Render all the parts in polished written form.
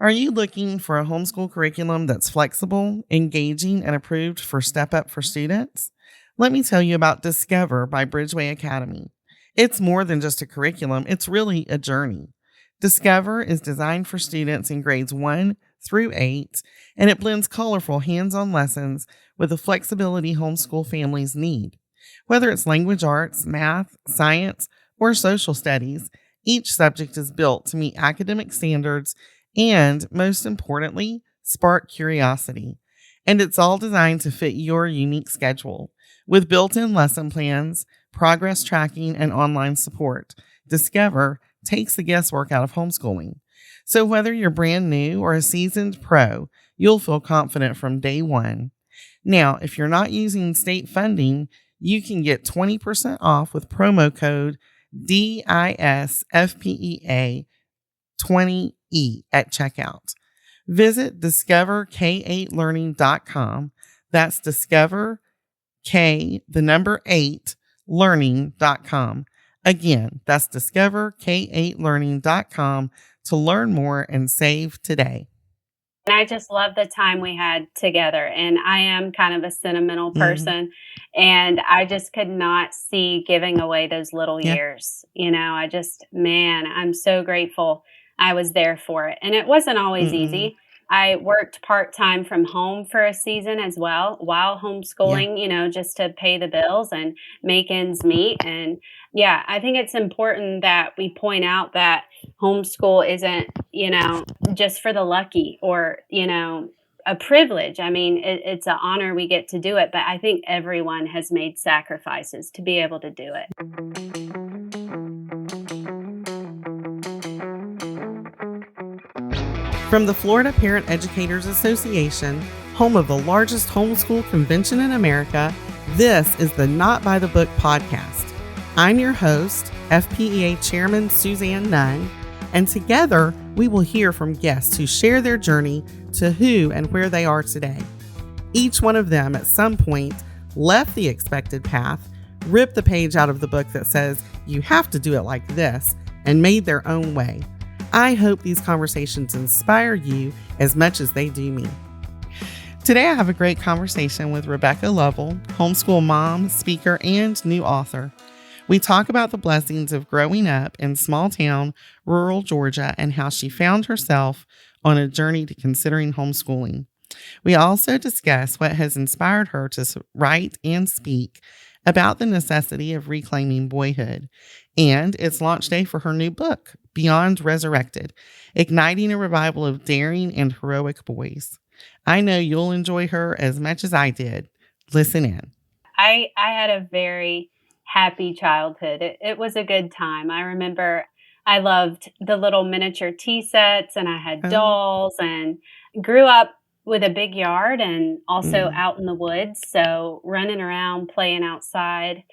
Are you looking for a homeschool curriculum that's flexible, engaging, and approved for Step Up for students? Let me tell you about Discover by Bridgeway Academy. It's more than just a curriculum, it's really a journey. Discover is designed for students in grades 1 through 8, and it blends colorful hands-on lessons with the flexibility homeschool families need. Whether it's language arts, math, science, or social studies, each subject is built to meet academic standards and, most importantly, spark curiosity. And it's all designed to fit your unique schedule. With built-in lesson plans, progress tracking, and online support, Discover takes the guesswork out of homeschooling. So whether you're brand new or a seasoned pro, you'll feel confident from day one. Now, if you're not using state funding, you can get 20% off with promo code DISFPEA 20E at checkout. Visit discoverk8learning.com. That's discoverk8learning.com. Again, that's discoverk8learning.com to learn more and save today. And I just love the time we had together. And I am kind of a sentimental person. And I just could not see giving away those little years. I'm so grateful I was there for it. And it wasn't always easy. I worked part-time from home for a season as well while homeschooling, just to pay the bills and make ends meet. And I think it's important that we point out that homeschool isn't, just for the lucky or, a privilege. I mean, it's an honor we get to do it, but I think everyone has made sacrifices to be able to do it. From the Florida Parent Educators Association, home of the largest homeschool convention in America, this is the Not by the Book podcast. I'm your host, FPEA Chairman Suzanne Nunn, and together we will hear from guests who share their journey to who and where they are today. Each one of them at some point left the expected path, ripped the page out of the book that says you have to do it like this, and made their own way. I hope these conversations inspire you as much as they do me. Today I have a great conversation with Rebekah Lovell, homeschool mom, speaker, and new author. We talk about the blessings of growing up in small town, rural Georgia, and how she found herself on a journey to considering homeschooling. We also discuss what has inspired her to write and speak about the necessity of reclaiming boyhood and its launch day for her new book, Boyhood Resurrected, igniting a revival of daring and heroic boys. I know you'll enjoy her as much as I did. Listen in. I had a very happy childhood. It was a good time. I remember I loved the little miniature tea sets, and I had dolls, and grew up with a big yard and also out in the woods. So running around, playing outside.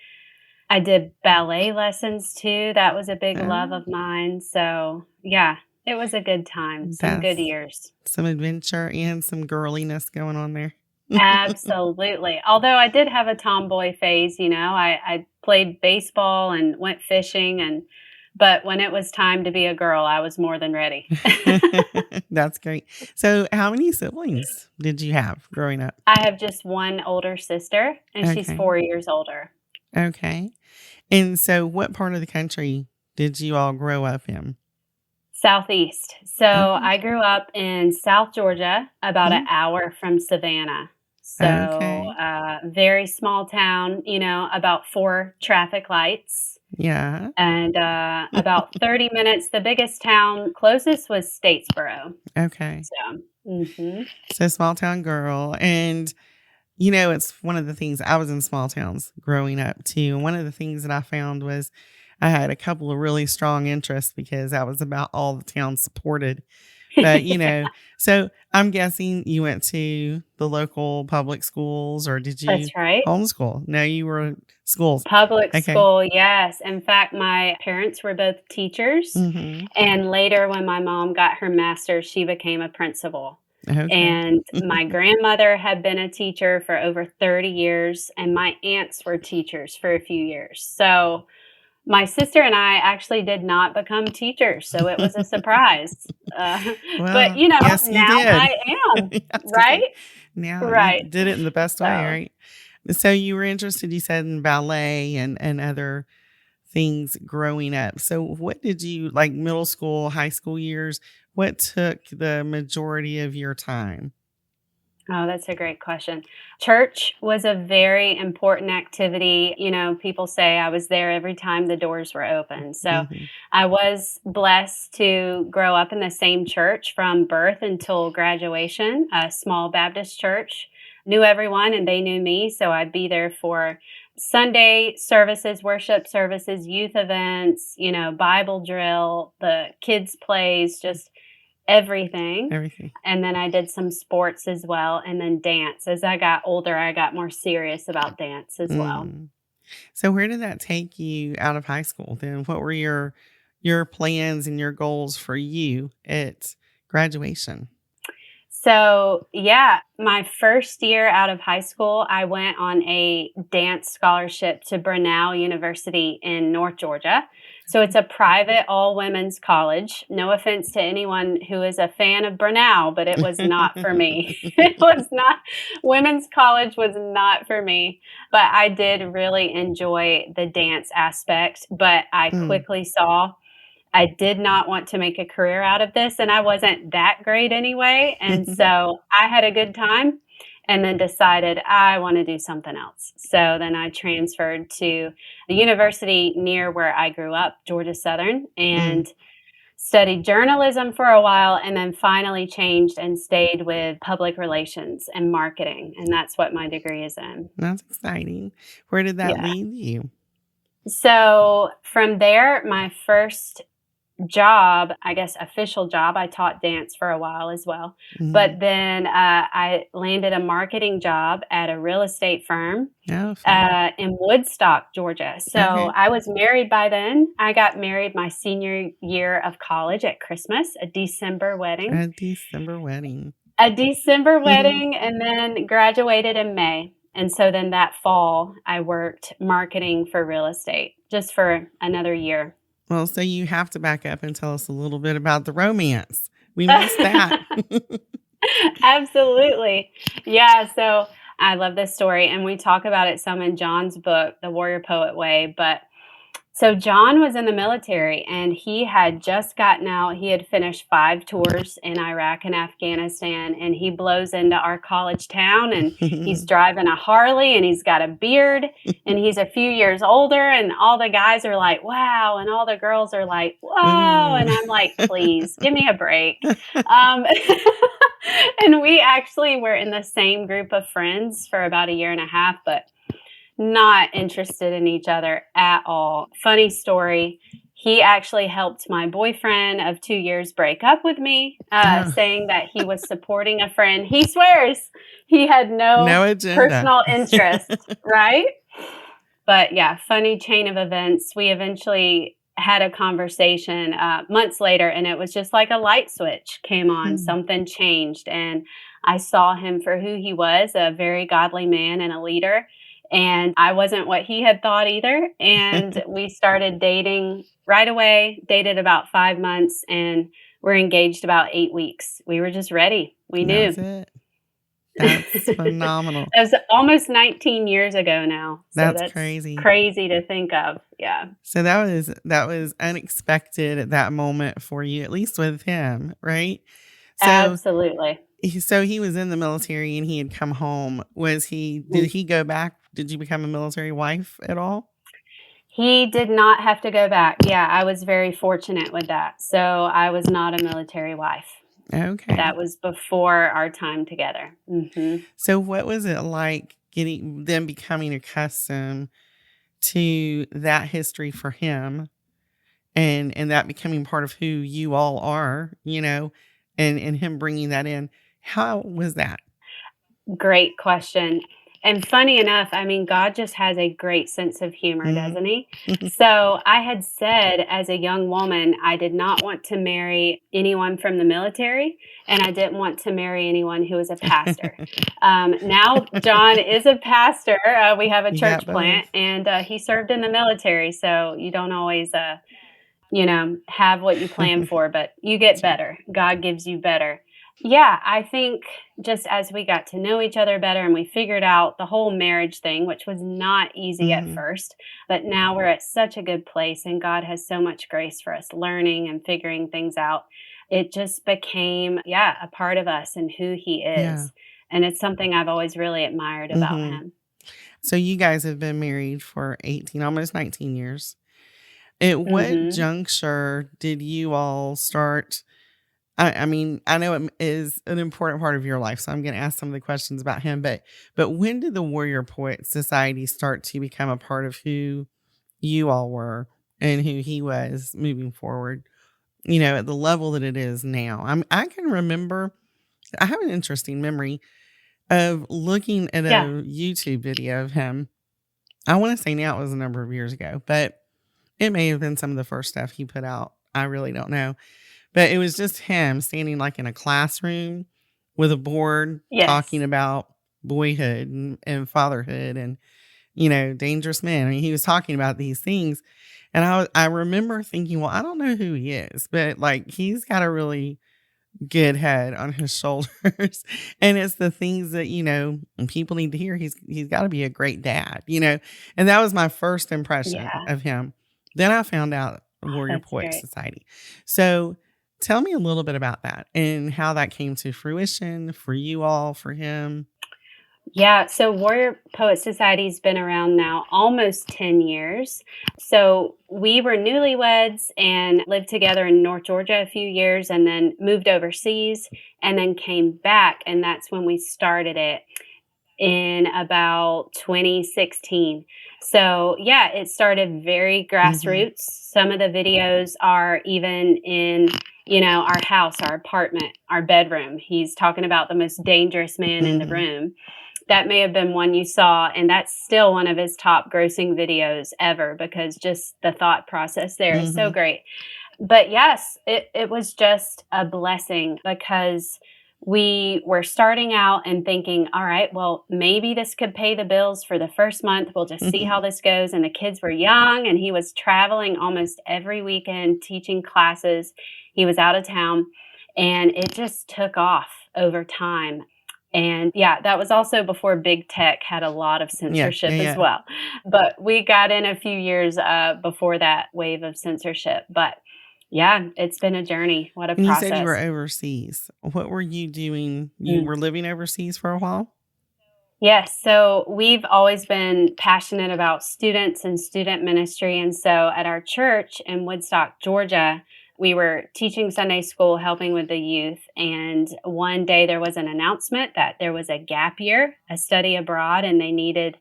I did ballet lessons too. That was a big love of mine. So it was a good time. Some good years. Some adventure and some girliness going on there. Absolutely. Although I did have a tomboy phase, I played baseball and went fishing, but when it was time to be a girl, I was more than ready. That's great. So how many siblings did you have growing up? I have just one older sister, and she's 4 years older. Okay. And so what part of the country did you all grow up in? Southeast. So I grew up in South Georgia, about an hour from Savannah. So very small town, about 4 traffic lights. Yeah. And about 30 minutes. The biggest town closest was Statesboro. Okay. So small town girl. And, it's one of the things, I was in small towns growing up too. And one of the things that I found was I had a couple of really strong interests because that was about all the town supported. But, so I'm guessing you went to the local public schools, or did you That's right. homeschool? No, you were schools. Public school, yes. In fact, my parents were both teachers. And later when my mom got her master's, she became a principal. And my grandmother had been a teacher for over 30 years, and my aunts were teachers for a few years. So My sister and I actually did not become teachers, so it was a surprise. But, Well, yes, you now did. I am, I was gonna say, right? now you Right. did it in the best way, So right? So you were interested, you said, in ballet and other things growing up. So what did you like middle school, high school years? What took the majority of your time? Oh, that's a great question. Church was a very important activity. People say I was there every time the doors were open. So Hmm. I was blessed to grow up in the same church from birth until graduation, a small Baptist church. Knew everyone and they knew me. So I'd be there for Sunday services, worship services, youth events, Bible drill, the kids' plays, just everything. Everything. And then I did some sports as well, and then dance. As I got older, I got more serious about dance as well. Mm. So where did that take you out of high school then? What were your plans and your goals for you at graduation? So, yeah, my first year out of high school, I went on a dance scholarship to Grinnell University in North Georgia. So, it's a private all women's college. No offense to anyone who is a fan of Grinnell, but it was not for me. It was not, women's college was not for me. But I did really enjoy the dance aspect. But I Mm. quickly saw I did not want to make a career out of this, and I wasn't that great anyway, and so I had a good time and then decided I wanna do something else. So then I transferred to the university near where I grew up, Georgia Southern, Mm. and studied journalism for a while and then finally changed and stayed with public relations and marketing, and that's what my degree is in. That's exciting. Where did that Yeah. lead you? So from there, my first job, I guess official job, I taught dance for a while as well. Mhm. But then I landed a marketing job at a real estate firm Oh, fun. in Woodstock, Georgia. So Okay. I was married by then. I got married my senior year of college at Christmas, a December wedding. A December wedding. A December Mhm. wedding, and then graduated in May. And so then that fall, I worked marketing for real estate just for another year. Well, so you have to back up and tell us a little bit about the romance. We missed that. Absolutely. Yeah, so I love this story, and we talk about it some in John's book, The Warrior Poet Way, but so John was in the military and he had just gotten out. He had finished 5 tours in Iraq and Afghanistan, and he blows into our college town, and he's driving a Harley, and he's got a beard, and he's a few years older, and all the guys are like, "Wow," and all the girls are like, "Whoa," Ooh. and I'm like, "Please, give me a break." Um, and we actually were in the same group of friends for about a year and a half, but not interested in each other at all. Funny story. He actually helped my boyfriend of 2 years break up with me, Oh, saying that he was supporting a friend. He swears he had no no agenda. personal interest, right? But yeah, funny chain of events. We eventually had a conversation months later, and it was just like a light switch came on. Mm. Something changed, and I saw him for who he was, a very godly man and a leader. And I wasn't what he had thought either. And we started dating right away, dated about 5 months, and we're engaged about 8 weeks. We were just ready. We That was knew. it. That's phenomenal. That was almost 19 years ago now, so That's that's crazy. crazy to think of, yeah. So that was unexpected at that moment for you, at least with him, right? So Absolutely. he was in the military and he had come home. Did Mm. he go back? Did you become a military wife at all? He did not have to go back, yeah, I was very fortunate with that, so I was not a military wife. Okay. That was before our time together. Mhm. So what was it like getting them becoming accustomed to that history for him and that becoming part of who you all are, and him bringing that in? How was that? Great question. And funny enough, I mean, God just has a great sense of humor, Mhm. doesn't he? So I had said as a young woman, I did not want to marry anyone from the military, and I didn't want to marry anyone who was a pastor. Now, John is a pastor. We have a You got church both. plant, and he served in the military. So you don't always, have what you plan for, but you get better. God gives you better. Yeah, I think just as we got to know each other better and we figured out the whole marriage thing, which was not easy at Mhm. first, but now we're at such a good place and God has so much grace for us learning and figuring things out. It just became, yeah, a part of us and who He Yeah. is. And it's something I've always really admired about Mhm. Him. So you guys have been married for 18, almost 19 years. At what Hmm. juncture did you all start? I mean, I know it is an important part of your life, so I'm going to ask some of the questions about him. But when did the Warrior Poet Society start to become a part of who you all were and who he was moving forward? At the level that it is now. I can remember. I have an interesting memory of looking at Yeah. a YouTube video of him. I want to say now it was a number of years ago, but it may have been some of the first stuff he put out. I really don't know. But it was just him standing like in a classroom with a board talking Yes. about boyhood and fatherhood and, dangerous men. I mean, he was talking about these things. And I remember thinking, well, I don't know who he is, but like he's got a really good head on his shoulders. And it's the things that, people need to hear. He's got to be a great dad. And that was my first impression Yeah. of him. Then I found out Oh, Warrior that's Poet great. Society. So tell me a little bit about that and how that came to fruition for you all, for him. Yeah, so Warrior Poet Society's been around now almost 10 years. So we were newlyweds and lived together in North Georgia a few years and then moved overseas and then came back. And that's when we started it in about 2016. So, yeah, it started very Hmm. grassroots. Some of the videos are even in, our house, our apartment, our bedroom. He's talking about the most dangerous man in the Hmm. room. That may have been one you saw, and that's still one of his top grossing videos ever because just the thought process there is so Hmm. great. But yes, it was just a blessing because we were starting out and thinking, all right, well, maybe this could pay the bills for the first month. We'll just see how Hmm. this goes. And the kids were young, and he was traveling almost every weekend, teaching classes. He was out of town, and it just took off over time. And yeah, that was also before big tech had a lot of Yeah, yeah, censorship as yeah. well. But we got in a few years before that wave of censorship. But yeah, it's been a journey. What a And you said you were process. overseas. What were you doing? You Mm. were living overseas for a while? Yes, so we've always been passionate about students and student ministry. And so at our church in Woodstock, Georgia, we were teaching Sunday school, helping with the youth. And one day there was an announcement that there was a gap year, a study abroad, and they needed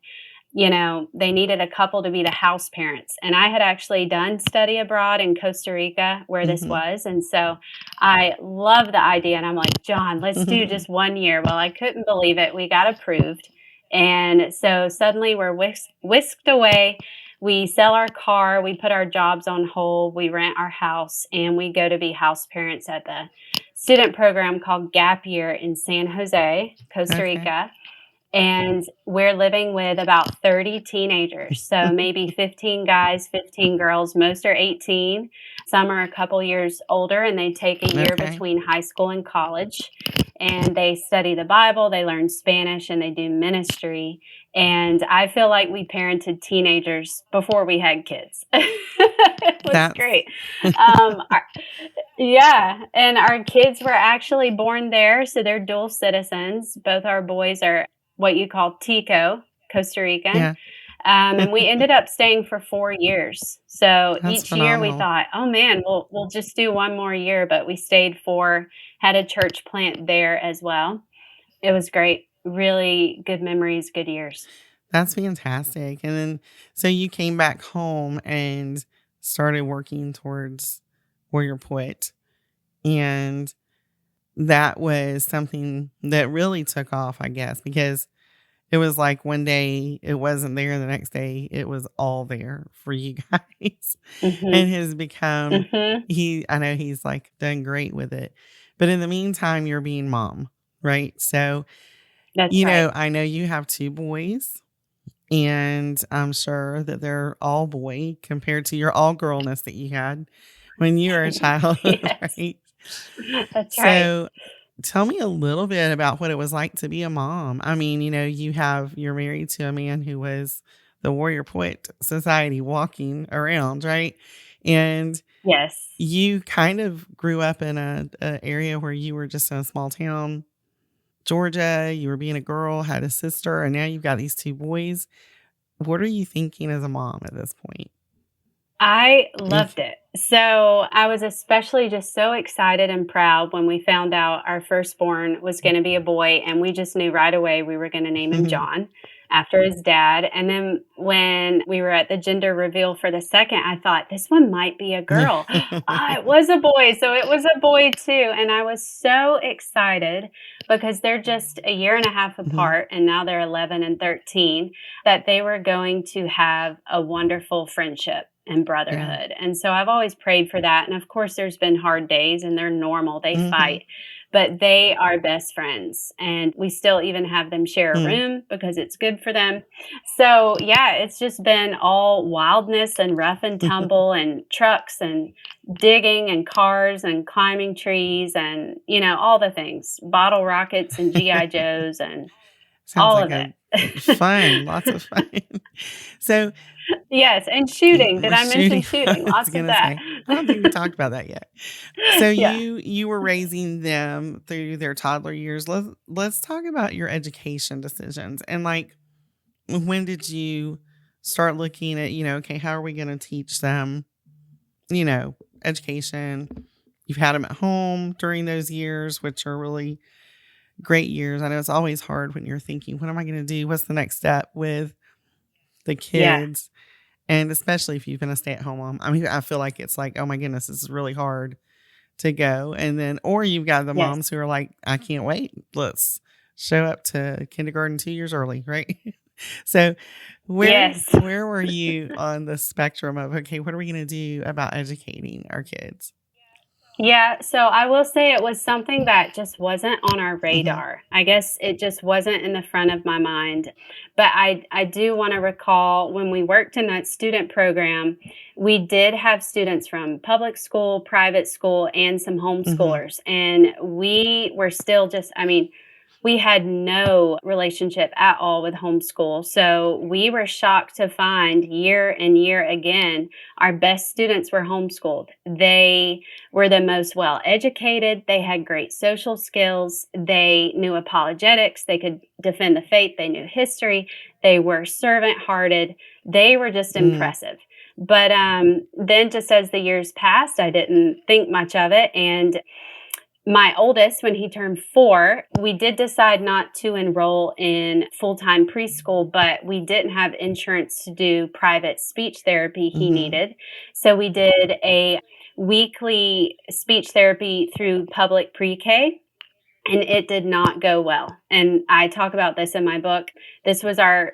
a couple to be the house parents. And I had actually done study abroad in Costa Rica where this Hmm. was. And so I love the idea. And I'm like, John, let's do just 1 year. Well, I couldn't believe it. We got approved. And so suddenly we're whisked away. We sell our car, we put our jobs on hold, we rent our house, and we go to be house parents at the student program called Gap Year in San Jose, Costa Okay. Rica. And we're living with about 30 teenagers. So maybe 15 guys, 15 girls. Most are 18. Some are a couple years older and they take a year Okay. between high school and college. And they study the Bible, they learn Spanish, and they do ministry. And I feel like we parented teenagers before we had kids. It was That's great. Our, yeah, and our kids were actually born there, so they're dual citizens. Both our boys are what you call Tico, Costa Rican. yeah. And we ended up staying for 4 years. So That's each year we phenomenal. thought, oh man, we'll just do one more year, but we stayed for had a church plant there as well. It was great. Really good memories, good years. That's fantastic. And then, so you came back home and started working towards Warrior Poet. And that was something that really took off, I guess, because it was like one day it wasn't there, the next day it was all there for you guys. And Mhm. has become Mhm. I know he's like done great with it. But in the meantime, you're being mom, right? So, That's right. I know you have 2 boys, and I'm sure that they're all boy compared to your all girlness that you had when you were a child, Yes. right? That's right. So, tell me a little bit about what it was like to be a mom. I mean, you're married to a man who was the warrior poet society walking around, right? And Yes. you kind of grew up in a area where you were just in a small town, Georgia. You were being a girl, had a sister, and now you've got these 2 boys. What are you thinking as a mom at this point? I Like, loved it. So I was especially just so excited and proud when we found out our firstborn was going to be a boy, and we just knew right away we were going to name him John after his dad. And then when we were at the gender reveal for the second, I thought this one might be a girl. Ah, it was a boy. So it was a boy too. And I was so excited because they're just a year and a half Mhm, apart, and now they're 11 and 13, that they were going to have a wonderful friendship and yeah. brotherhood. And so I've always prayed for that. And of course, there's been hard days and they're normal, they Mhm, fight, but they are best friends. And we still even have them share a mm. room because it's good for them. So, yeah, it's just been all wildness and rough and tumble and trucks and digging and cars and climbing trees and, all the things, bottle rockets and G.I. Joes and Sounds all like of a it. fun, lots of fun. So, Yes, and shooting. Did I mention shooting, I shooting? was Lots of gonna that. say, I don't think we talked about that yet. So Yeah. you were raising them through their toddler years. Let's talk about your education decisions and like when did you start looking at, okay, how are we going to teach them, you know, education? You've had them at home during those years, which are really great years. I know it's always hard when you're thinking, what am I going to do? What's the next step with the Yeah. kids? And especially if you've been a stay-at-home mom. I mean, I feel like it's like, oh my goodness, this is really hard to go. And then, or you've got the Yes. moms who are like, I can't wait. Let's show up to kindergarten 2 years early, right? So Yes. where were you on the spectrum of, okay, what are we going to do about educating our kids? Yeah, so I will say it was something that just wasn't on our Hmm. radar. I guess it just wasn't in the front of my mind. But I do want to recall when we worked in that student program, we did have students from public school, private school, and some Hmm. homeschoolers. And we were still just, I mean, we had no relationship at all with homeschool. So we were shocked to find year and year again, our best students were homeschooled. They were the most well educated. They had great social skills. They knew apologetics. They could defend the faith. They knew history. They were servant hearted. They were just Mm. impressive. But then, just as the years passed, I didn't think much of it. And my oldest, when he turned 4, we did decide not to enroll in full-time preschool, but we didn't have insurance to do private speech therapy he Hmm. needed. So we did a weekly speech therapy through public pre-K, and it did not go well. And I talk about this in my book. This was our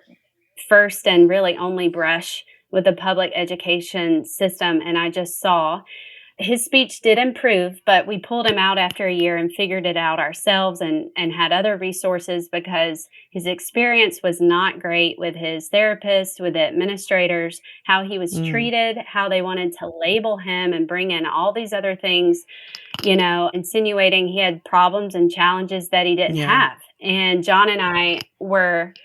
first and really only brush with the public education system, and I just saw his speech did improve, but we pulled him out after a year and figured it out ourselves and had other resources because his experience was not great with his therapist, with the administrators, how he was Mm. treated, how they wanted to label him and bring in all these other things, insinuating he had problems and challenges that he didn't Yeah. have. And John and I were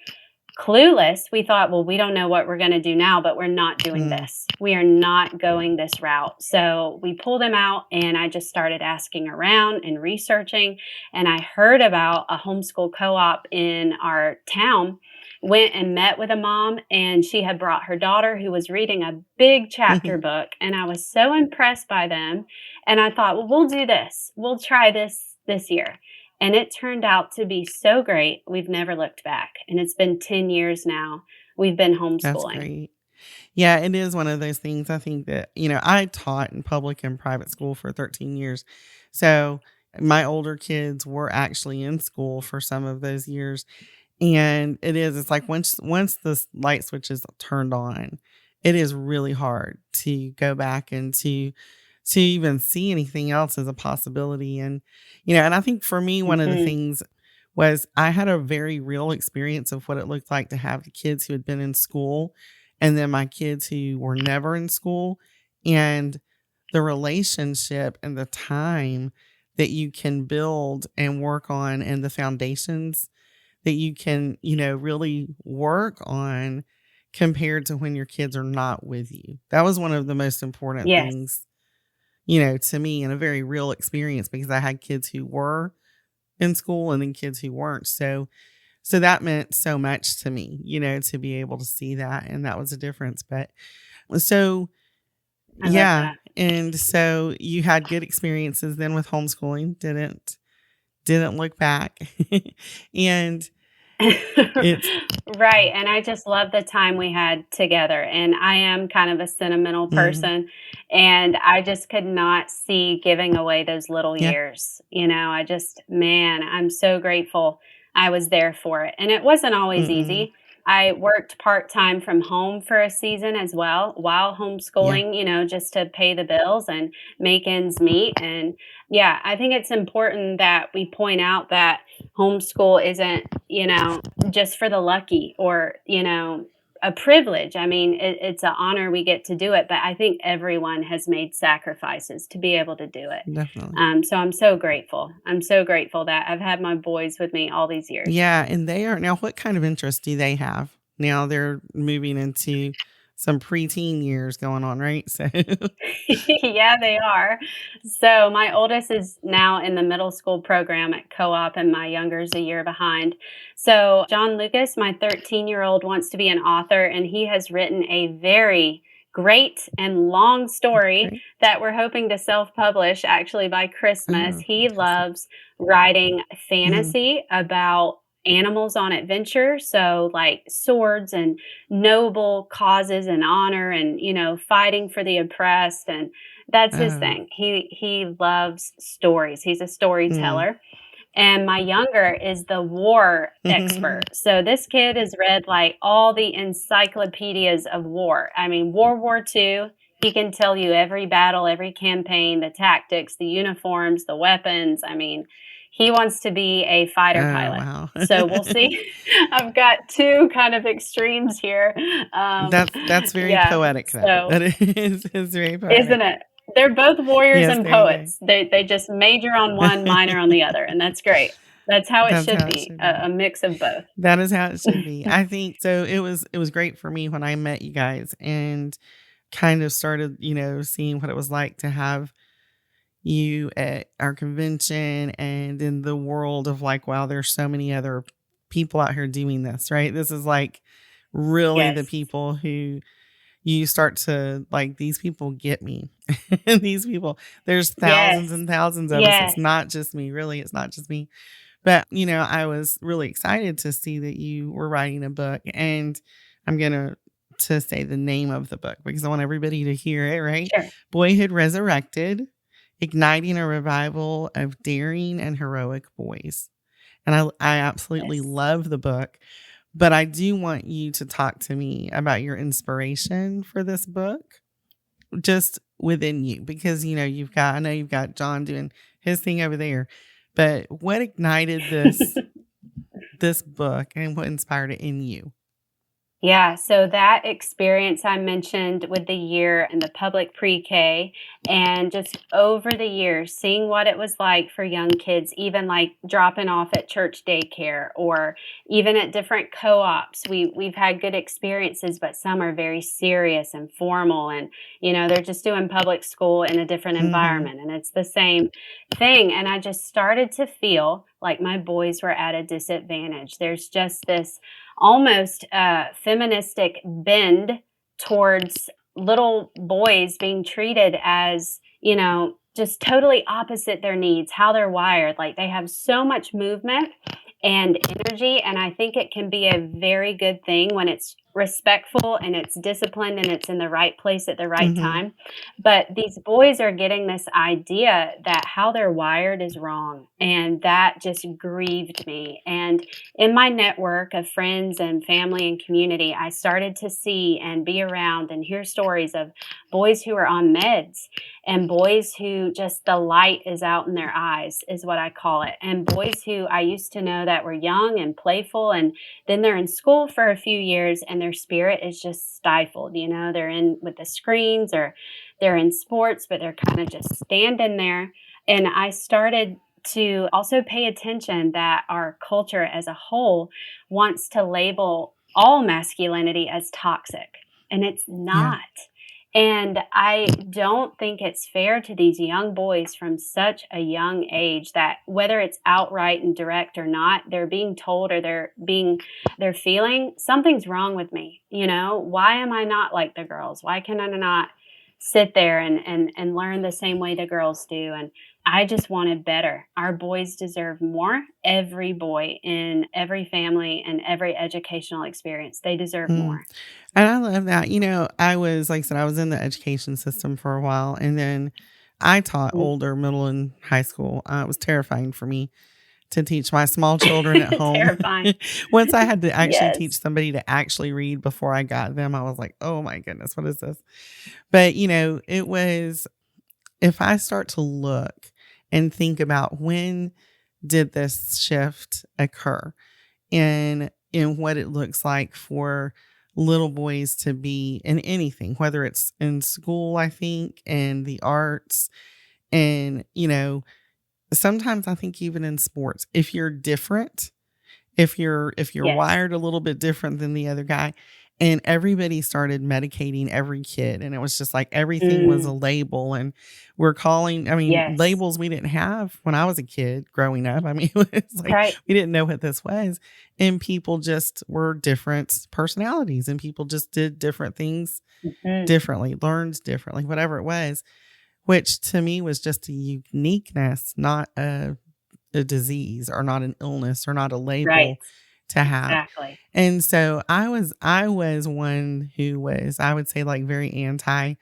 clueless. We thought, well, we don't know what we're going to do now, but we're not doing Mm. this. We are not going this route. So we pulled him out, and I just started asking around and researching. And I heard about a homeschool co op in our town. Went and met with a mom, and she had brought her daughter who was reading a big chapter book. And I was so impressed by them. And I thought, well, we'll do this. We'll try this year. And it turned out to be so great. We've never looked back. And it's been 10 years now. We've been That's homeschooling. great. Yeah, it is one of those things. I think that, I taught in public and private school for 13 years. So my older kids were actually in school for some of those years. And it's like once the light switch is turned on, it is really hard to go back and to even see anything else as a possibility. And, and I think for me, one of the Mhm. things was I had a very real experience of what it looked like to have the kids who had been in school and then my kids who were never in school, and the relationship and the time that you can build and work on and the foundations that you can, really work on compared to when your kids are not with you. That was one of the most important Yes. things, to me, and a very real experience because I had kids who were in school and then kids who weren't. So that meant so much to me, to be able to see that. And that was a difference. But so, I love yeah. that. And so you had good experiences then with homeschooling, didn't look back. And it's, Right, and I just love the time we had together, and I am kind of a sentimental mhm, person, and I just could not see giving away those little yeah. years, I just man, I'm so grateful I was there for it, and it wasn't always Mm-mm, easy. I worked part-time from home for a season as well, while yeah. homeschooling, just to pay the bills and make ends meet, and yeah, I think it's important that we point out that homeschool isn't, just for the lucky or, a privilege. I mean, it's an honor we get to do it, but I think everyone has made sacrifices to be able to do it. Definitely. So I'm so grateful. I'm so grateful that I've had my boys with me all these years. Yeah, and they are now what kind of interest do they have? Now they're moving into some preteen years going on, right? So Yeah, they are. So my oldest is now in the middle school program at co-op, and my younger's a year behind. So John Lucas, my 13-year-old, wants to be an author, and he has written a very great and long story great. that we're hoping to self-publish actually by Christmas. Oh, He fantastic. loves writing Mhm. fantasy about animals on adventure, so like swords and noble causes and honor and, fighting for the oppressed, and that's his Oh. thing. He loves stories. He's a Mm. storyteller. And my younger is the war expert. So this kid has read like all the encyclopedias of war. I mean, World War II, he can tell you every battle, every campaign, the tactics, the uniforms, the weapons. I mean, he wants to be a fighter Oh, pilot. wow. So we'll see. I've got two kind of extremes here. That's very Yeah. poetic though. So That is very isn't poetic. it? They're both warriors Yes, and there you go. poets. They just major on one, minor on the other, and that's great. That's how it That's should how it be, should be. a mix of both. That is how it should be. I think so it was great for me when I met you guys and kind of started, seeing what it was like to have you at our convention and in the world of like, wow, there's so many other people out here doing this, right? This is like really the Yes. people who you start to like, these people get me. And these people, there's thousands Yes. and thousands of us. It's Yes. not just me, really. It's not just me. But, I was really excited to see that you were writing a book, and I'm going to say the name of the book because I want everybody to hear it, right? Sure. Boyhood Resurrected, Igniting a Revival of Daring and Heroic Boys. And I absolutely Yes. love the book, but I do want you to talk to me about your inspiration for this book just within you because I know you've got John doing his thing over there, but what ignited this book and what inspired it in you? Yeah, so that experience I mentioned with the year in the public pre-K, and just over the years, seeing what it was like for young kids, even like dropping off at church daycare or even at different co-ops. We've had good experiences, but some are very serious and formal, and they're just doing public school in a different Mhm. environment, and it's the same thing. And I just started to feel like my boys were at a disadvantage. There's just this almost feministic bend towards little boys being treated as, just totally opposite their needs, how they're wired. Like they have so much movement and energy. And I think it can be a very good thing when it's respectful and it's disciplined and it's in the right place at the right Mm-hmm. time. But these boys are getting this idea that how they're wired is wrong. And that just grieved me. And in my network of friends and family and community, I started to see and be around and hear stories of boys who are on meds and boys who just the light is out in their eyes, is what I call it. And boys who I used to know that were young and playful, and then they're in school for a few years and their spirit is just stifled. You know, they're in with the screens or they're in sports, but they're kind of just standing there. And I started to also pay attention that our culture as a whole wants to label all masculinity as toxic, and it's Yeah. not. And I don't think it's fair to these young boys from such a young age that whether it's outright and direct or not, they're being told or they're feeling something's wrong with me. You know, why am I not like the girls? Why can I not sit there and learn the same way the girls do? And I just wanted better. Our boys deserve more. Every boy in every family and every educational experience, they deserve Mm. more. And I love that. I was, like I said, I was in the education system for a while, and then I taught older, middle, and high school. It was terrifying for me to teach my small children at home. Terrifying. Once I had to actually Yes. teach somebody to actually read before I got them, I was like, oh my goodness, what is this? But, it was, if I start to look and think about when did this shift occur in what it looks like for little boys to be in anything, whether it's in school, I think, and the arts, and, sometimes I think even in sports, if you're different, if you're Yes. wired a little bit different than the other guy, and everybody started medicating every kid, and it was just like everything was a Mm, label, and we're calling, I mean, yes. labels we didn't have when I was a kid growing up. I mean, it was like Right. we didn't know what this was, and people just were different personalities, and people just did different things Mhm. differently, learned differently, whatever it was, which to me was just a uniqueness, not a disease or not an illness or not a Right. label to have. Exactly. And so I was one who was, I would say, like, very anti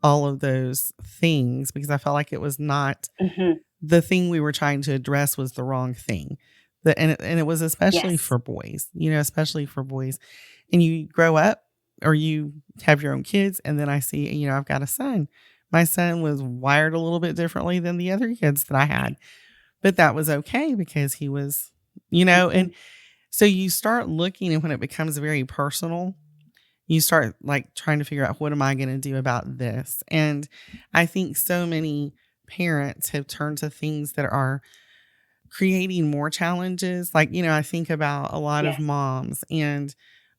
all of those things, because I felt like it was not Mhm. the thing we were trying to address, was the wrong thing. And it was especially Yes. for boys, especially for boys. And you grow up or you have your own kids, and then I see, I've got a son. My son was wired a little bit differently than the other kids that I had, but that was okay because he was, Mhm. and so you start looking, and when it becomes very personal, you start like trying to figure out, what am I going to do about this? And I think so many parents have turned to things that are creating more challenges. Like, I think about a lot of Yes. moms, and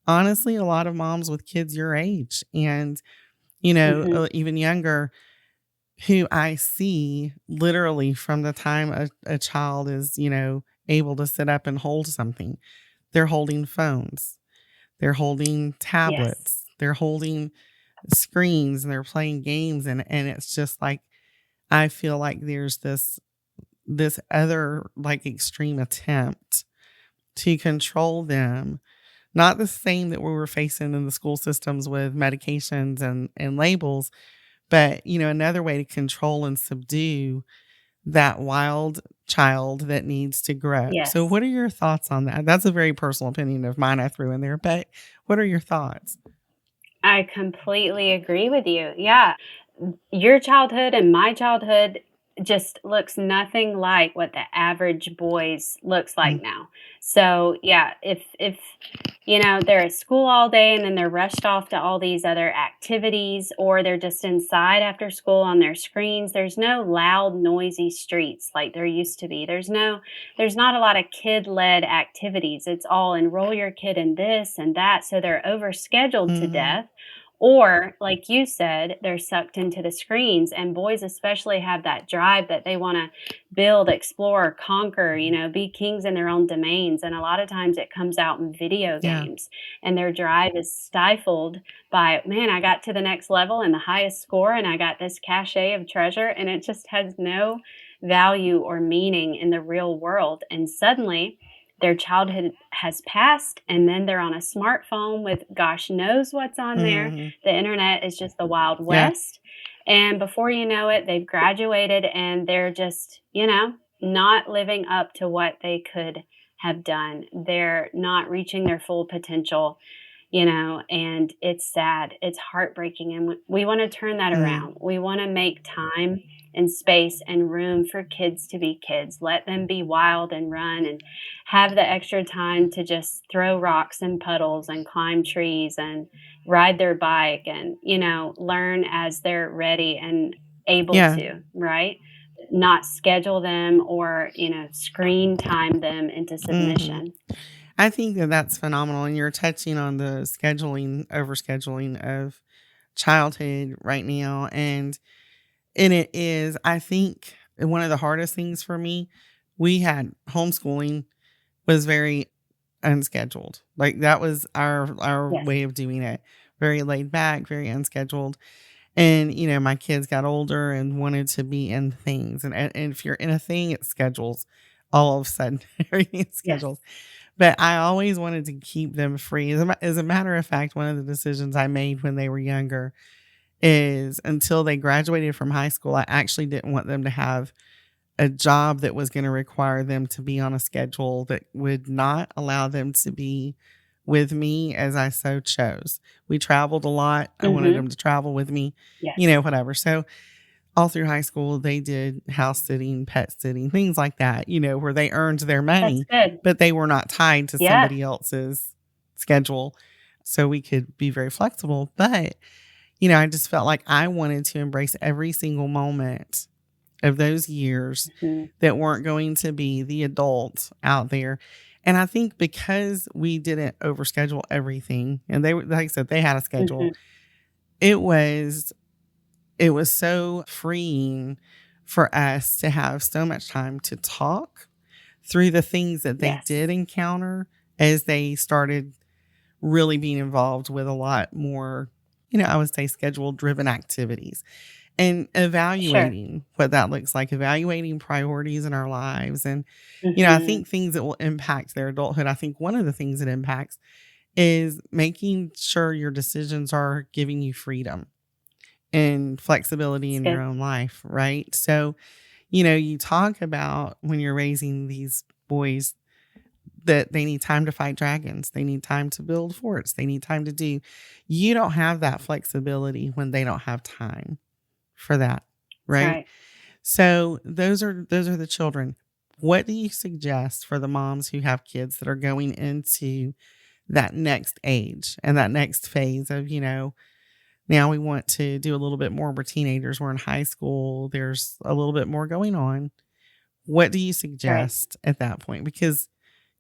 honestly, a lot of moms with kids your age and, Mhm. even younger, who I see literally from the time a child is, able to sit up and hold something. They're holding phones, they're holding Yes. tablets, they're holding screens, and they're playing games, and it's just like, I feel like there's this other, like, extreme attempt to control them. Not the same that we were facing in the school systems with medications and labels, but, another way to control and subdue that wild child that needs to grow. So Yes. what are your thoughts on that? That's a very personal opinion of mine I threw in there, but what are your thoughts? I completely agree with you. Yeah. Your childhood and my childhood just looks nothing like what the average boys looks Mm, like now. So, yeah, if they're at school all day and then they're rushed off to all these other activities, or they're just inside after school on their screens. There's no loud, noisy streets like there used to be. There's not a lot of kid-led activities. It's all enroll your kid in this and that, so they're overscheduled to mhm. death. Or, like you said, they're sucked into the screens, and boys especially have that drive that they want to build, explore, conquer, be kings in their own domains. And a lot of times it comes out in video Yeah. games, and their drive is stifled by, man, I got to the next level and the highest score, and I got this cachet of treasure, and it just has no value or meaning in the real world. And suddenly, their childhood has passed, and then they're on a smartphone with gosh knows what's on there. Mhm. The internet is just the Wild Yeah. West. And before you know it, they've graduated and they're just, not living up to what they could have done. They're not reaching their full potential, and it's sad. It's heartbreaking. And we want to turn that Mm. around. We want to make time and space and room for kids to be kids. Let them be wild and run and have the extra time to just throw rocks and puddles and climb trees and ride their bike and, learn as they're ready and able Yeah. to, right? Not schedule them or, screen time them into Mhm. submission. I think that that's phenomenal, and you're touching on the overscheduling of childhood right now, and it is, I think, one of the hardest things for me. We had homeschooling was very unscheduled. Like, that was our Yes. way of doing it. Very laid back, very unscheduled. And, my kids got older and wanted to be in things. And if you're in a thing, it schedules. All of a sudden, everything is Yes. scheduled. But I always wanted to keep them free. As a matter of fact, one of the decisions I made when they were younger is until they graduated from high school, I actually didn't want them to have a job that was going to require them to be on a schedule that would not allow them to be with me as I so chose. We traveled a lot. I wanted Mhm. them to travel with me, Yes. whatever. So all through high school, they did house sitting, pet sitting, things like that, where they earned their That's money, good. but they were not tied to Yeah. somebody else's schedule. So we could be very flexible. But, I just felt like I wanted to embrace every single moment of those years Mhm. that weren't going to be the adult out there. And I think because we didn't overschedule everything, and like I said, they had a schedule, Mhm. it was it was so freeing for us to have so much time to talk through the things that they Yes. did encounter as they started really being involved with a lot more, I would say schedule driven activities and Sure. evaluating what that looks like, evaluating priorities in our lives. And, I Mhm. think things that will impact their adulthood. I think one of the things it impacts is making sure your decisions are giving you freedom and flexibility It's in your good. own life, right? So, you talk about when you're raising these boys that they need time to fight dragons, they need time to build forts, they need time to do. You don't have that flexibility when they don't have time for that, That's right? right. So those are the children. What do you suggest for the moms who have kids that are going into that next age and that next phase of, now we want to do a little bit more. We're teenagers, we're in high school, there's a little bit more going on. What do you Right. suggest at that point? Because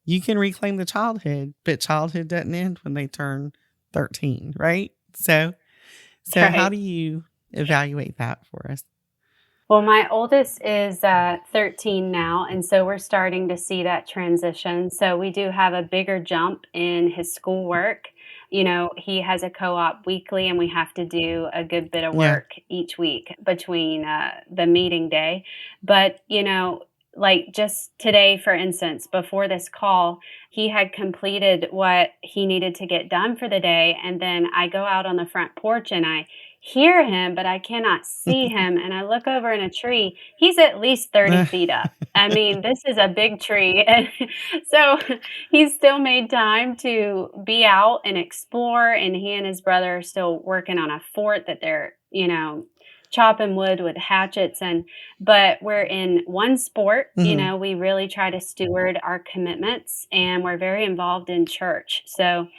you can reclaim the childhood, but childhood doesn't end when they turn 13, right? So how Right. do you evaluate that for us? Well, my oldest is 13 now, and so we're starting to see that transition. So we do have a bigger jump in his schoolwork. He has a co op weekly, and we have to do a good bit of Yeah. work each week between the meeting day. But, like just today, for instance, before this call, he had completed what he needed to get done for the day. And then I go out on the front porch and I hear him, but I cannot see him. And I look over in a tree. He's at least 30 feet up. I mean, this is a big tree. And so he's still made time to be out and explore. And he and his brother are still working on a fort that they're, chopping wood with hatchets. But we're in one sport, Mhm. we really try to steward our commitments and we're very involved in church. So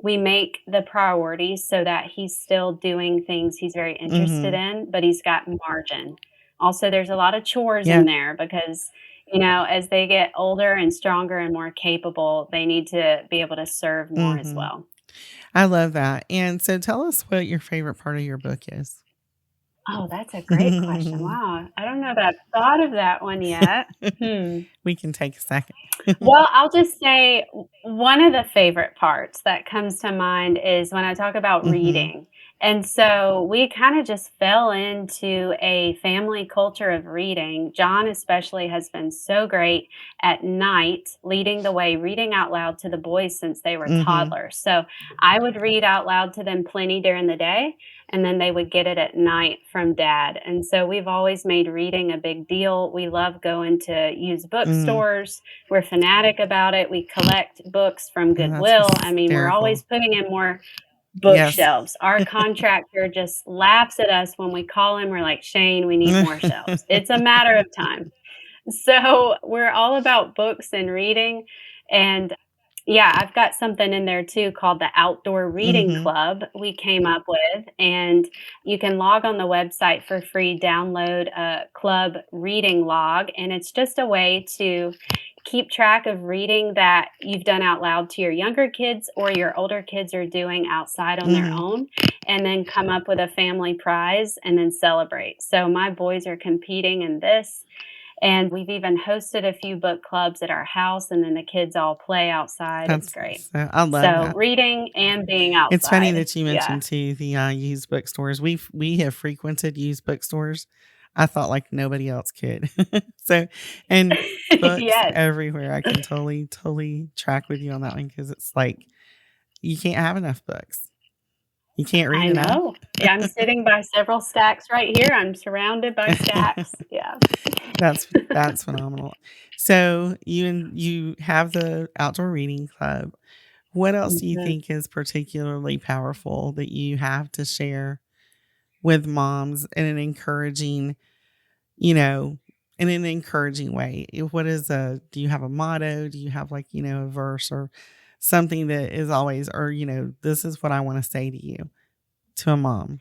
we make the priorities so that he's still doing things he's very interested Mhm. in, but he's got margin. Also, there's a lot of chores in Yeah. there because, as they get older and stronger and more capable, they need to be able to serve more as Mhm. well. I love that. And so tell us what your favorite part of your book is. Oh, that's a great question. Wow. I don't know that I've thought of that one yet. Hmm. We can take a second. Well, I'll just say one of the favorite parts that comes to mind is when I talk about Mhm. reading. And so we kind of just fell into a family culture of reading. John, especially, has been so great at night, leading the way, reading out loud to the boys since they were Mm-hmm. toddlers. So I would read out loud to them plenty during the day, and then they would get it at night from dad. And so we've always made reading a big deal. We love going to used Mm. bookstores. We're fanatic about it. We collect books from Oh, that's Goodwill. I mean, we're hysterical. always putting in more Yes. bookshelves. Our contractor just laughs at us when we call him. We're like, Shane, we need more shelves. It's a matter of time. So we're all about books and reading. And yeah, I've got something in there too called the Outdoor Reading Mm-hmm. Club we came up with. And you can log on the website for free, download a club reading log. And it's just a way to keep track of reading that you've done out loud to your younger kids or your older kids are doing outside on their Mm-hmm. own, and then come up with a family prize and then celebrate. So my boys are competing in this, and we've even hosted a few book clubs at our house, and then the kids all play outside. It's That's great. so I love So that. reading and being It's funny outside. that you Yeah. mentioned too the used bookstores. We have frequented used bookstores. I thought like nobody else could. So, and books Yes, everywhere. I can totally track with you on that one because it's like you can't have enough books. You can't read I enough. know. Yeah, I'm sitting by several stacks right here. I'm surrounded by stacks. Yeah. That's phenomenal. So you have the outdoor reading club. What else do you Mhm. think is particularly powerful that you have to share with moms in an encouraging, you know, in an encouraging way? What is do you have a motto? Do you have like, a verse or something that is always, or, this is what I want to say to you, to a mom?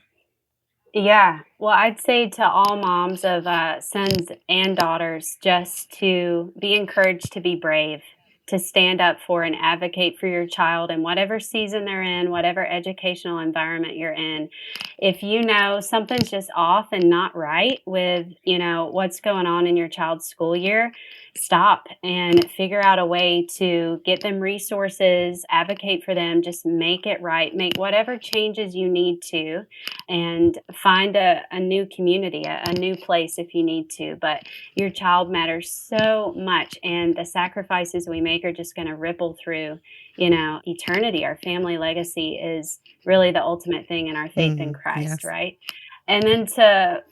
Yeah. Well, I'd say to all moms of sons and daughters just to be encouraged to be brave, to stand up for and advocate for your child in whatever season they're in, whatever educational environment you're in. If you know something's just off and not right with, what's going on in your child's school year, stop and figure out a way to get them resources, advocate for them, just make it right, make whatever changes you need to, and find a new community, a new place if you need to. But your child matters so much, and the sacrifices we make are just going to ripple through, eternity. Our family legacy is really the ultimate thing in our faith in Christ, Yes. right? And then to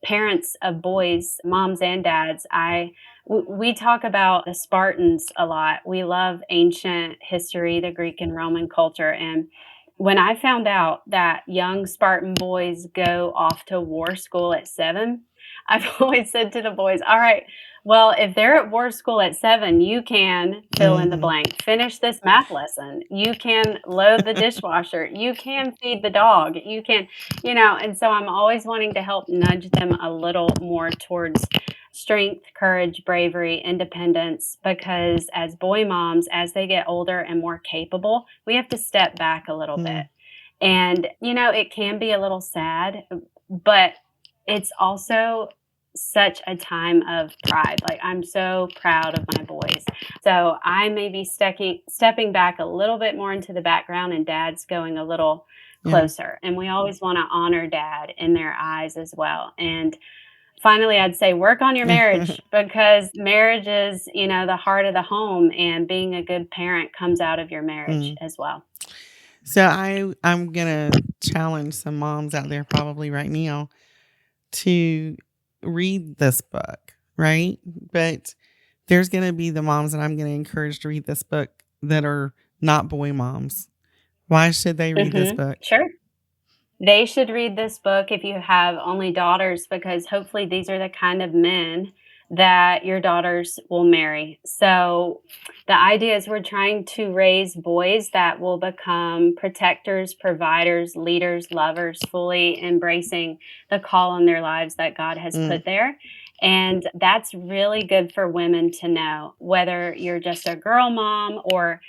parents of boys, moms and dads, we talk about the Spartans a lot. We love ancient history, the Greek and Roman culture, and when I found out that young Spartan boys go off to war school at 7, I've always said to the boys, "All right, well, if they're at war school at 7, you can fill in the Hmm. blank. Finish this math lesson. You can load the dishwasher. You can feed the dog. You can," and so I'm always wanting to help nudge them a little more towards strength, courage, bravery, independence, because as boy moms, as they get older and more capable, we have to step back a little bit. And, it can be a little sad, but it's also such a time of pride. Like, I'm so proud of my boys. So I may be stepping back a little bit more into the background, and dad's going a little Yeah. closer. And we always want to honor dad in their eyes as well. And finally, I'd say work on your marriage, because marriage is, the heart of the home, and being a good parent comes out of your marriage Mm. as well. So I'm gonna challenge some moms out there probably right now to read this book, right? But there's gonna be the moms that I'm gonna encourage to read this book that are not boy moms. Why should they read this book? Sure. They should read this book if you have only daughters, because hopefully these are the kind of men that your daughters will marry. So the idea is we're trying to raise boys that will become protectors, providers, leaders, lovers, fully embracing the call on their lives that God has Mm. put there. And that's really good for women to know, whether you're just a girl mom or,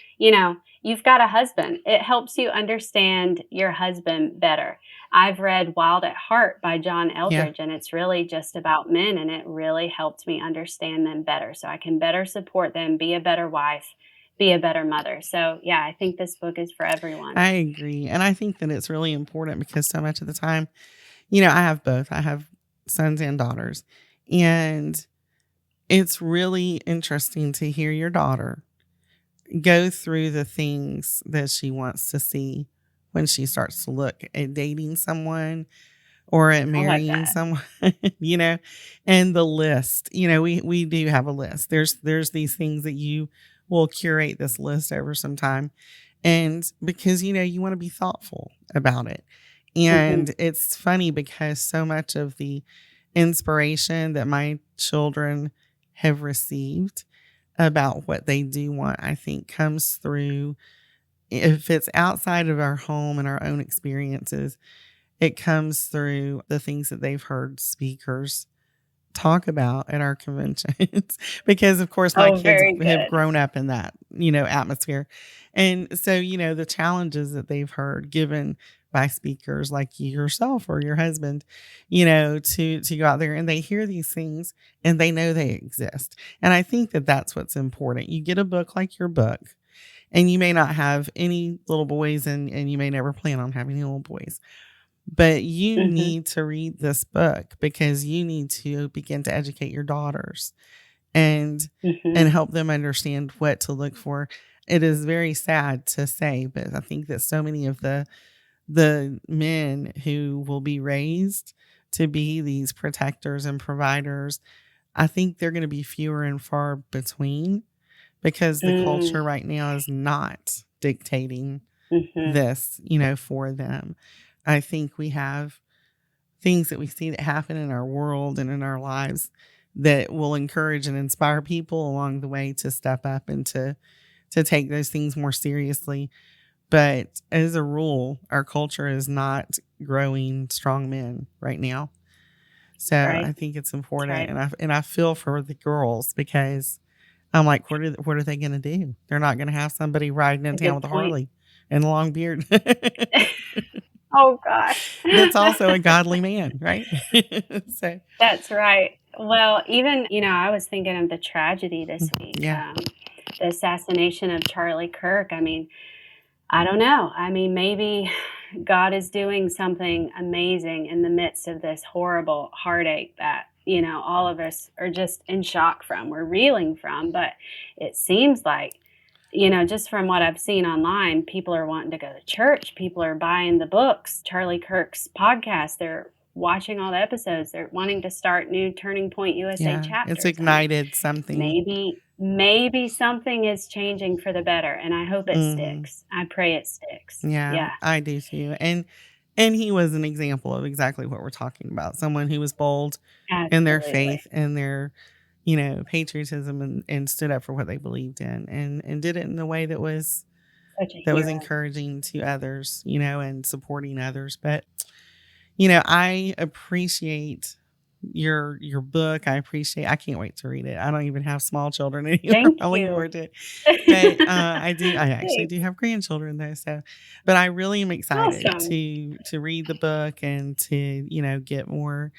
you've got a husband. It helps you understand your husband better. I've read Wild at Heart by John Yeah. Eldridge, and it's really just about men, and it really helped me understand them better so I can better support them, be a better wife, be a better mother. So yeah, I think this book is for everyone. I agree. And I think that it's really important because so much of the time, I have both. I have sons and daughters. And it's really interesting to hear your daughter go through the things that she wants to see when she starts to look at dating someone or at I like marrying that. someone, and the list. We do have a list. There's these things that you will curate this list over some time. And because, you want to be thoughtful about it. And it's funny because so much of the inspiration that my children have received about what they do want, I think comes through, if it's outside of our home and our own experiences, it comes through the things that they've heard speakers talk about at our conventions. Because of course my Oh, kids very have good. grown up in that, atmosphere. And so, the challenges that they've heard given by speakers like yourself or your husband, to go out there and they hear these things and they know they exist. And I think that that's what's important. You get a book like your book, and you may not have any little boys and you may never plan on having any little boys. But you Mhm. need to read this book because you need to begin to educate your daughters and Mhm. help them understand what to look for. It is very sad to say, but I think that so many of the men who will be raised to be these protectors and providers, I think they're going to be fewer and far between because the Mm. culture right now is not dictating Mhm. this, for them. I think we have things that we see that happen in our world and in our lives that will encourage and inspire people along the way to step up and to take those things more seriously. But as a rule, our culture is not growing strong men right now. That's So I right. think it's That's important, right. and I feel for the girls because I'm like, what are they going to do? They're not going to have somebody riding in A town good with a point. Harley and a long beard. Oh gosh. That's also a godly man, right? So, That's right. Well, even, I was thinking of the tragedy this week, yeah, the assassination of Charlie Kirk. I mean, I don't know. I mean, maybe God is doing something amazing in the midst of this horrible heartache that, all of us are just in shock from, we're reeling from. But it seems like, just from what I've seen online, people are wanting to go to church. People are buying the books, Charlie Kirk's podcast. They're watching all the episodes. They're wanting to start new Turning Point USA yeah, it's chapters. I mean, ignited something. maybe something is changing for the better, and I hope it Hmm. sticks. I pray it sticks. Yeah, Yeah, I do too. And he was an example of exactly what we're talking about. Someone who was bold in their absolutely. faith and their, patriotism and stood up for what they believed in and did it in a way Such a that was hero. encouraging to others, and supporting others. But I appreciate your book. I can't wait to read it. I don't even have small children anymore. Thank I'm looking you. forward to it. But I actually do Thanks. have grandchildren though. So, but I really am excited Awesome. to read the book and to, get more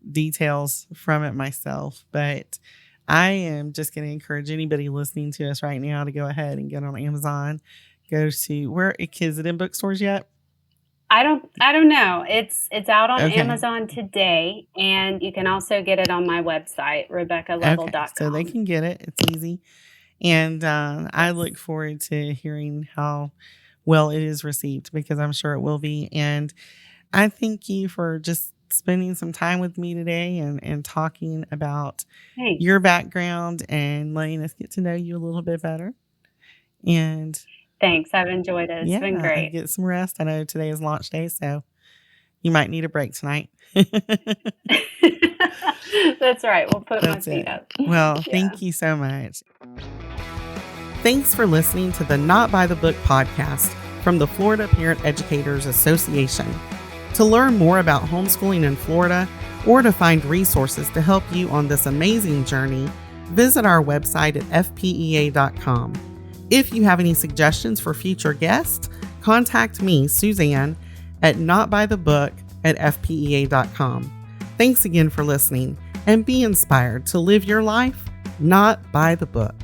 details from it myself. But I am just going to encourage anybody listening to us right now to go ahead and get on Amazon. Go to where is it in bookstores yet? I don't know. It's out on Okay. Amazon today, and you can also get it on my website, Okay. So they RebekahLovell.com. can get it. It's easy. And I Yes. look forward to hearing how well it is received because I'm sure it will be. And I thank you for just spending some time with me today and talking about your Thanks. background and letting us get to know you a little bit better. And Thanks. I've enjoyed it. It's been yeah, great. get some rest. I know today is launch day, so you might need a break tonight. That's right. We'll put my That's feet it. up. Well, Yeah. thank you so much. Thanks for listening to the Not by the Book podcast from the Florida Parent Educators Association. To learn more about homeschooling in Florida or to find resources to help you on this amazing journey, visit our website at FPEA.com. If you have any suggestions for future guests, contact me, Suzanne, at notbythebook@fpea.com. Thanks again for listening and be inspired to live your life not by the book.